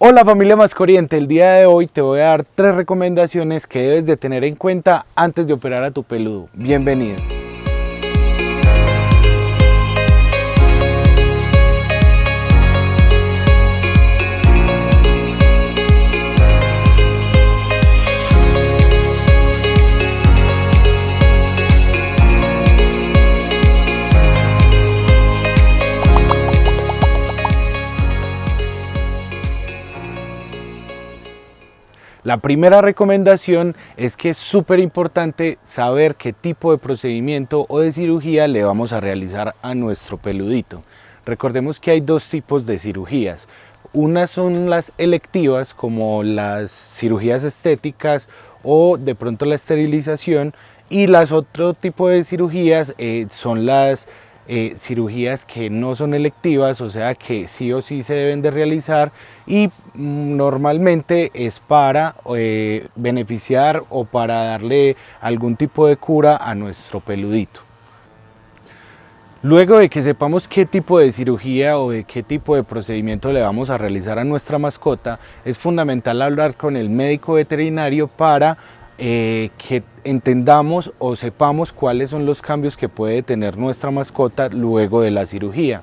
Hola familia Mascoriente, el día de hoy te voy a dar 3 recomendaciones que debes de tener en cuenta antes de operar a tu peludo. Bienvenido. La primera recomendación es que es súper importante saber qué tipo de procedimiento o de cirugía le vamos a realizar a nuestro peludito. Recordemos que hay dos tipos de cirugías. Unas son las electivas, como las cirugías estéticas o de pronto la esterilización, y las otro tipo de cirugías son las cirugías que no son electivas, o sea que sí o sí se deben de realizar y normalmente es para beneficiar o para darle algún tipo de cura a nuestro peludito. Luego de que sepamos qué tipo de cirugía o de qué tipo de procedimiento le vamos a realizar a nuestra mascota, es fundamental hablar con el médico veterinario para que entendamos o sepamos cuáles son los cambios que puede tener nuestra mascota luego de la cirugía.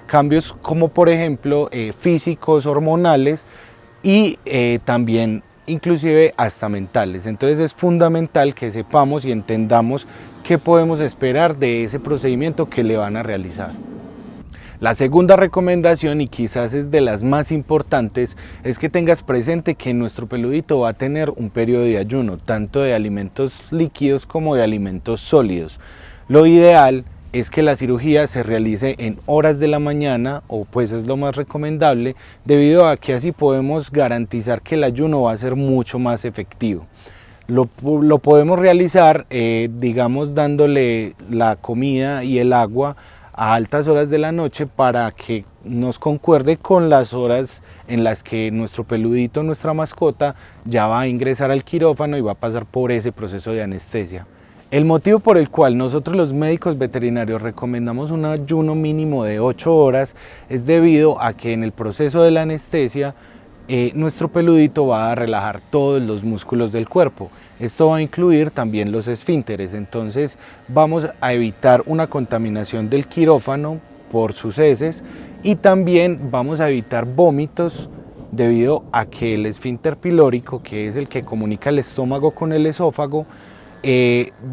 Cambios como por ejemplo físicos, hormonales y también inclusive hasta mentales. Entonces es fundamental que sepamos y entendamos qué podemos esperar de ese procedimiento que le van a realizar. La segunda recomendación, y quizás es de las más importantes, es que tengas presente que nuestro peludito va a tener un periodo de ayuno, tanto de alimentos líquidos como de alimentos sólidos. Lo ideal es que la cirugía se realice en horas de la mañana, o pues es lo más recomendable, debido a que así podemos garantizar que el ayuno va a ser mucho más efectivo. Lo podemos realizar, digamos, dándole la comida y el agua a altas horas de la noche para que nos concuerde con las horas en las que nuestro peludito, nuestra mascota, ya va a ingresar al quirófano y va a pasar por ese proceso de anestesia. El motivo por el cual nosotros los médicos veterinarios recomendamos un ayuno mínimo de 8 horas es debido a que en el proceso de la anestesia nuestro peludito va a relajar todos los músculos del cuerpo. Esto va a incluir también los esfínteres, entonces vamos a evitar una contaminación del quirófano por sus heces y también vamos a evitar vómitos debido a que el esfínter pilórico, que es el que comunica el estómago con el esófago,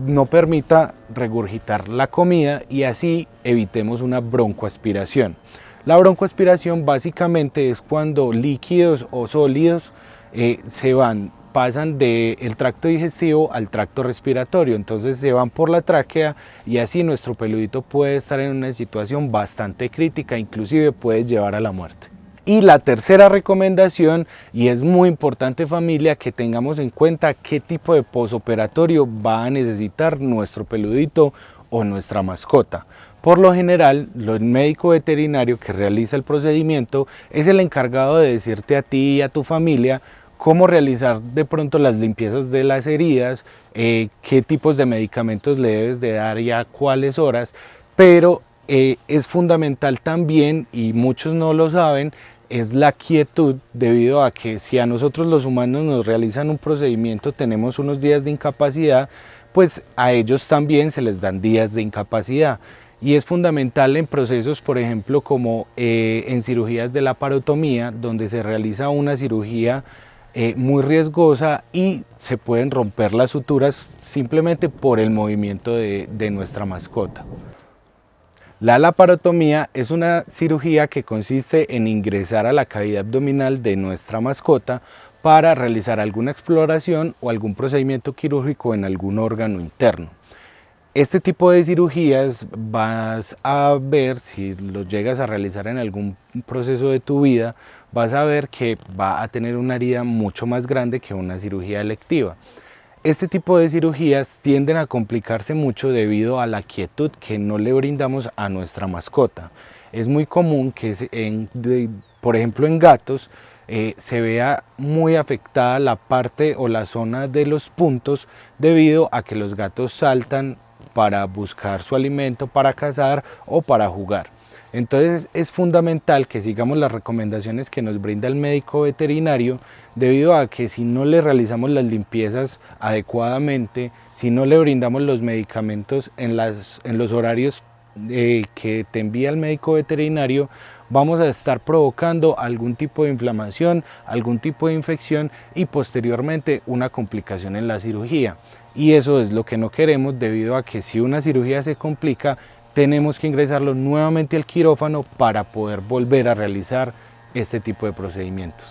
no permita regurgitar la comida y así evitemos una broncoaspiración. La broncoaspiración básicamente es cuando líquidos o sólidos pasan del tracto digestivo al tracto respiratorio, entonces se van por la tráquea y así nuestro peludito puede estar en una situación bastante crítica, inclusive puede llevar a la muerte. Y la tercera recomendación, y es muy importante familia, que tengamos en cuenta qué tipo de posoperatorio va a necesitar nuestro peludito o nuestra mascota. Por lo general, el médico veterinario que realiza el procedimiento es el encargado de decirte a ti y a tu familia cómo realizar de pronto las limpiezas de las heridas, qué tipos de medicamentos le debes de dar y a cuáles horas, pero es fundamental también, y muchos no lo saben, es la quietud, debido a que si a nosotros los humanos nos realizan un procedimiento, tenemos unos días de incapacidad, pues a ellos también se les dan días de incapacidad. Y es fundamental en procesos, por ejemplo, como en cirugías de laparotomía, donde se realiza una cirugía muy riesgosa y se pueden romper las suturas simplemente por el movimiento de nuestra mascota. La laparotomía es una cirugía que consiste en ingresar a la cavidad abdominal de nuestra mascota para realizar alguna exploración o algún procedimiento quirúrgico en algún órgano interno. Este tipo de cirugías vas a ver, si lo llegas a realizar en algún proceso de tu vida, vas a ver que va a tener una herida mucho más grande que una cirugía electiva. Este tipo de cirugías tienden a complicarse mucho debido a la quietud que no le brindamos a nuestra mascota. Es muy común que, por ejemplo, en gatos, se vea muy afectada la parte o la zona de los puntos debido a que los gatos saltan para buscar su alimento, para cazar o para jugar. Entonces es fundamental que sigamos las recomendaciones que nos brinda el médico veterinario, debido a que si no le realizamos las limpiezas adecuadamente, si no le brindamos los medicamentos en los horarios que te envía el médico veterinario, vamos a estar provocando algún tipo de inflamación, algún tipo de infección y posteriormente una complicación en la cirugía. Y eso es lo que no queremos, debido a que si una cirugía se complica, tenemos que ingresarlo nuevamente al quirófano para poder volver a realizar este tipo de procedimientos.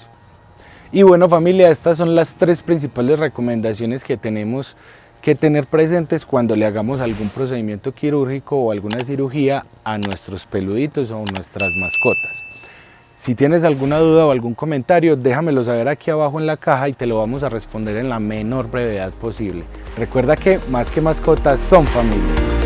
Y bueno, familia, estas son las 3 principales recomendaciones que tenemos que tener presentes cuando le hagamos algún procedimiento quirúrgico o alguna cirugía a nuestros peluditos o nuestras mascotas. Si tienes alguna duda o algún comentario, déjamelo saber aquí abajo en la caja y te lo vamos a responder en la menor brevedad posible. Recuerda que más que mascotas son familia.